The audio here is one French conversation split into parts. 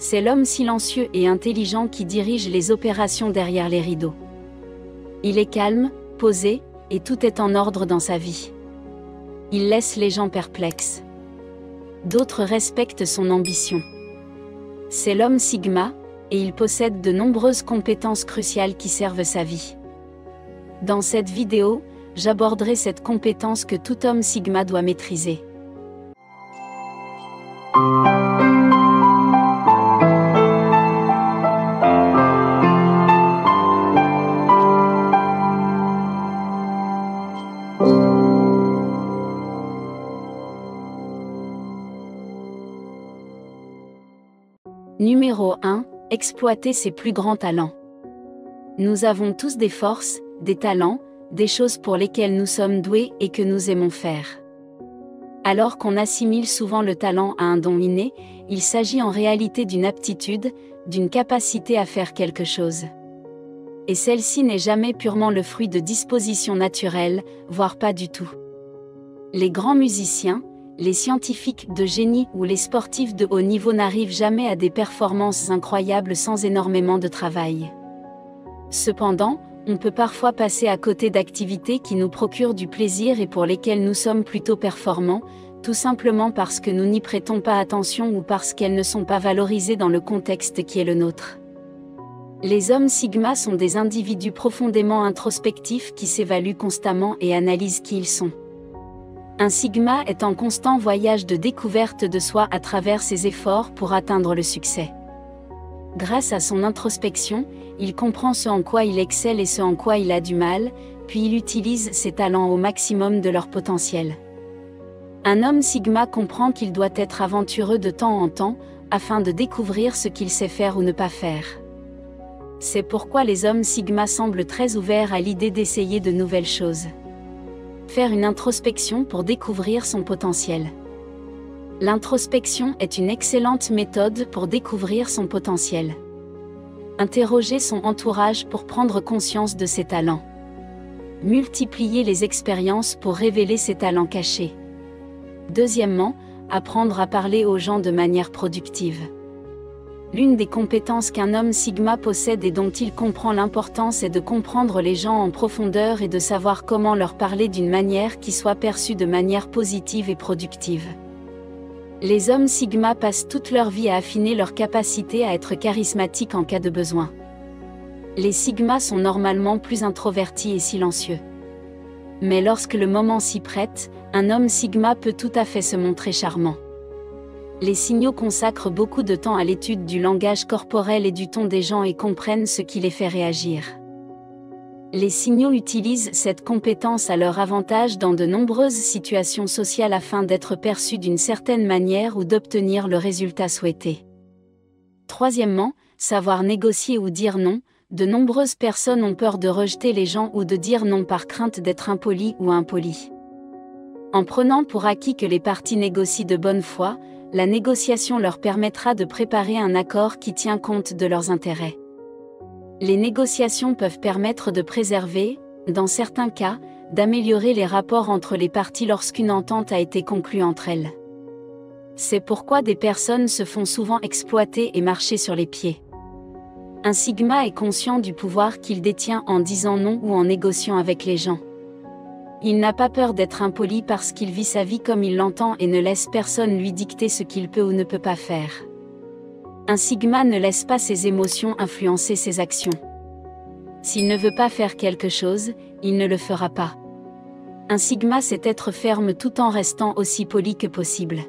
C'est l'homme silencieux et intelligent qui dirige les opérations derrière les rideaux. Il est calme, posé, et tout est en ordre dans sa vie. Il laisse les gens perplexes. D'autres respectent son ambition. C'est l'homme Sigma, et il possède de nombreuses compétences cruciales qui servent sa vie. Dans cette vidéo, j'aborderai cette compétence que tout homme Sigma doit maîtriser. Numéro 1. Exploiter ses plus grands talents. Nous avons tous des forces, des talents, des choses pour lesquelles nous sommes doués et que nous aimons faire. Alors qu'on assimile souvent le talent à un don inné, il s'agit en réalité d'une aptitude, d'une capacité à faire quelque chose. Et celle-ci n'est jamais purement le fruit de dispositions naturelles, voire pas du tout. Les grands musiciens, les scientifiques de génie ou les sportifs de haut niveau n'arrivent jamais à des performances incroyables sans énormément de travail. Cependant, on peut parfois passer à côté d'activités qui nous procurent du plaisir et pour lesquelles nous sommes plutôt performants, tout simplement parce que nous n'y prêtons pas attention ou parce qu'elles ne sont pas valorisées dans le contexte qui est le nôtre. Les hommes Sigma sont des individus profondément introspectifs qui s'évaluent constamment et analysent qui ils sont. Un Sigma est en constant voyage de découverte de soi à travers ses efforts pour atteindre le succès. Grâce à son introspection, il comprend ce en quoi il excelle et ce en quoi il a du mal, puis il utilise ses talents au maximum de leur potentiel. Un homme Sigma comprend qu'il doit être aventureux de temps en temps, afin de découvrir ce qu'il sait faire ou ne pas faire. C'est pourquoi les hommes Sigma semblent très ouverts à l'idée d'essayer de nouvelles choses. Faire une introspection pour découvrir son potentiel. L'introspection est une excellente méthode pour découvrir son potentiel. Interroger son entourage pour prendre conscience de ses talents. Multiplier les expériences pour révéler ses talents cachés. Deuxièmement, apprendre à parler aux gens de manière productive. L'une des compétences qu'un homme Sigma possède et dont il comprend l'importance est de comprendre les gens en profondeur et de savoir comment leur parler d'une manière qui soit perçue de manière positive et productive. Les hommes Sigma passent toute leur vie à affiner leur capacité à être charismatiques en cas de besoin. Les Sigma sont normalement plus introvertis et silencieux. Mais lorsque le moment s'y prête, un homme Sigma peut tout à fait se montrer charmant. Les signaux consacrent beaucoup de temps à l'étude du langage corporel et du ton des gens et comprennent ce qui les fait réagir. Les signaux utilisent cette compétence à leur avantage dans de nombreuses situations sociales afin d'être perçus d'une certaine manière ou d'obtenir le résultat souhaité. Troisièmement, savoir négocier ou dire non. De nombreuses personnes ont peur de rejeter les gens ou de dire non par crainte d'être impoli ou impoli. En prenant pour acquis que les parties négocient de bonne foi, la négociation leur permettra de préparer un accord qui tient compte de leurs intérêts. Les négociations peuvent permettre de préserver, dans certains cas, d'améliorer les rapports entre les parties lorsqu'une entente a été conclue entre elles. C'est pourquoi des personnes se font souvent exploiter et marcher sur les pieds. Un Sigma est conscient du pouvoir qu'il détient en disant non ou en négociant avec les gens. Il n'a pas peur d'être impoli parce qu'il vit sa vie comme il l'entend et ne laisse personne lui dicter ce qu'il peut ou ne peut pas faire. Un Sigma ne laisse pas ses émotions influencer ses actions. S'il ne veut pas faire quelque chose, il ne le fera pas. Un Sigma sait être ferme tout en restant aussi poli que possible.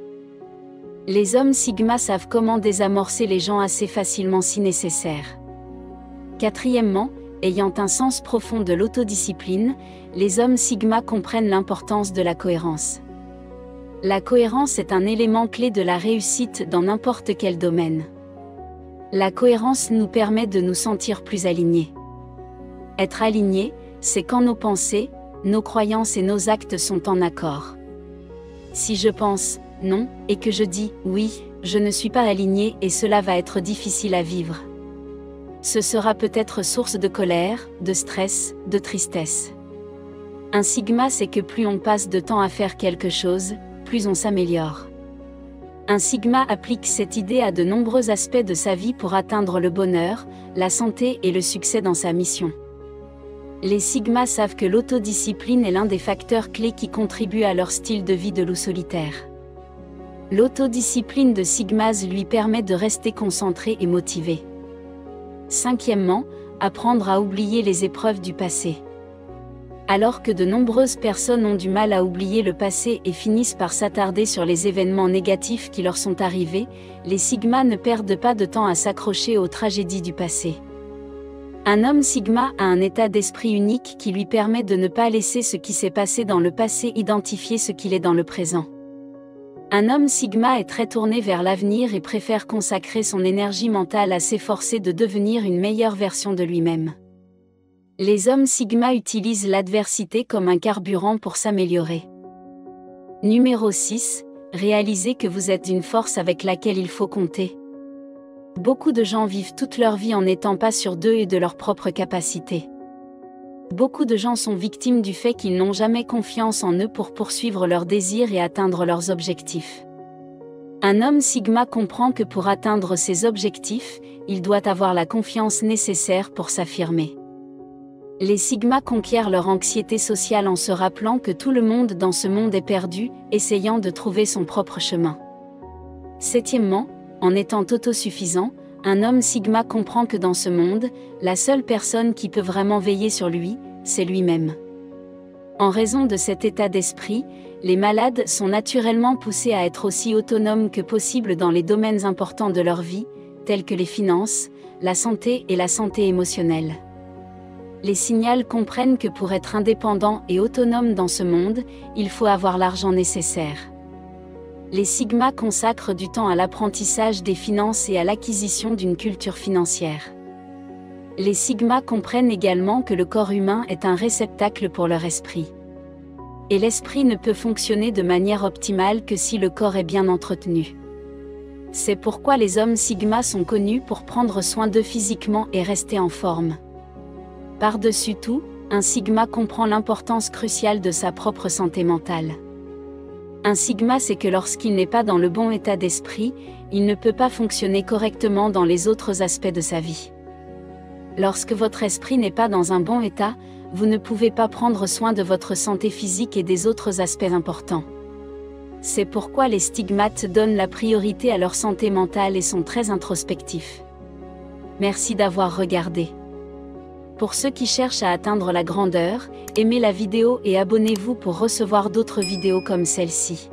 Les hommes Sigma savent comment désamorcer les gens assez facilement si nécessaire. Quatrièmement, ayant un sens profond de l'autodiscipline, les hommes Sigma comprennent l'importance de la cohérence. La cohérence est un élément clé de la réussite dans n'importe quel domaine. La cohérence nous permet de nous sentir plus alignés. Être aligné, c'est quand nos pensées, nos croyances et nos actes sont en accord. Si je pense « non » et que je dis « oui », je ne suis pas aligné et cela va être difficile à vivre. Ce sera peut-être source de colère, de stress, de tristesse. Un Sigma, c'est que plus on passe de temps à faire quelque chose, plus on s'améliore. Un sigma applique cette idée à de nombreux aspects de sa vie pour atteindre le bonheur, la santé et le succès dans sa mission. Les sigmas savent que l'autodiscipline est l'un des facteurs clés qui contribuent à leur style de vie de loup solitaire. L'autodiscipline de sigmas lui permet de rester concentré et motivé. Cinquièmement, apprendre à oublier les épreuves du passé. Alors que de nombreuses personnes ont du mal à oublier le passé et finissent par s'attarder sur les événements négatifs qui leur sont arrivés, les sigmas ne perdent pas de temps à s'accrocher aux tragédies du passé. Un homme sigma a un état d'esprit unique qui lui permet de ne pas laisser ce qui s'est passé dans le passé identifier ce qu'il est dans le présent. Un homme sigma est très tourné vers l'avenir et préfère consacrer son énergie mentale à s'efforcer de devenir une meilleure version de lui-même. Les hommes sigma utilisent l'adversité comme un carburant pour s'améliorer. Numéro 6. Réalisez que vous êtes une force avec laquelle il faut compter. Beaucoup de gens vivent toute leur vie en n'étant pas sûrs d'eux et de leurs propres capacités. Beaucoup de gens sont victimes du fait qu'ils n'ont jamais confiance en eux pour poursuivre leurs désirs et atteindre leurs objectifs. Un homme sigma comprend que pour atteindre ses objectifs, il doit avoir la confiance nécessaire pour s'affirmer. Les sigmas conquièrent leur anxiété sociale en se rappelant que tout le monde dans ce monde est perdu, essayant de trouver son propre chemin. Septièmement, en étant autosuffisant, un homme sigma comprend que dans ce monde, la seule personne qui peut vraiment veiller sur lui, c'est lui-même. En raison de cet état d'esprit, les malades sont naturellement poussés à être aussi autonomes que possible dans les domaines importants de leur vie, tels que les finances, la santé et la santé émotionnelle. Les sigmas comprennent que pour être indépendant et autonome dans ce monde, il faut avoir l'argent nécessaire. Les sigmas consacrent du temps à l'apprentissage des finances et à l'acquisition d'une culture financière. Les sigmas comprennent également que le corps humain est un réceptacle pour leur esprit. Et l'esprit ne peut fonctionner de manière optimale que si le corps est bien entretenu. C'est pourquoi les hommes sigma sont connus pour prendre soin d'eux physiquement et rester en forme. Par-dessus tout, un sigma comprend l'importance cruciale de sa propre santé mentale. Un sigma sait que lorsqu'il n'est pas dans le bon état d'esprit, il ne peut pas fonctionner correctement dans les autres aspects de sa vie. Lorsque votre esprit n'est pas dans un bon état, vous ne pouvez pas prendre soin de votre santé physique et des autres aspects importants. C'est pourquoi les stigmates donnent la priorité à leur santé mentale et sont très introspectifs. Merci d'avoir regardé. Pour ceux qui cherchent à atteindre la grandeur, aimez la vidéo et abonnez-vous pour recevoir d'autres vidéos comme celle-ci.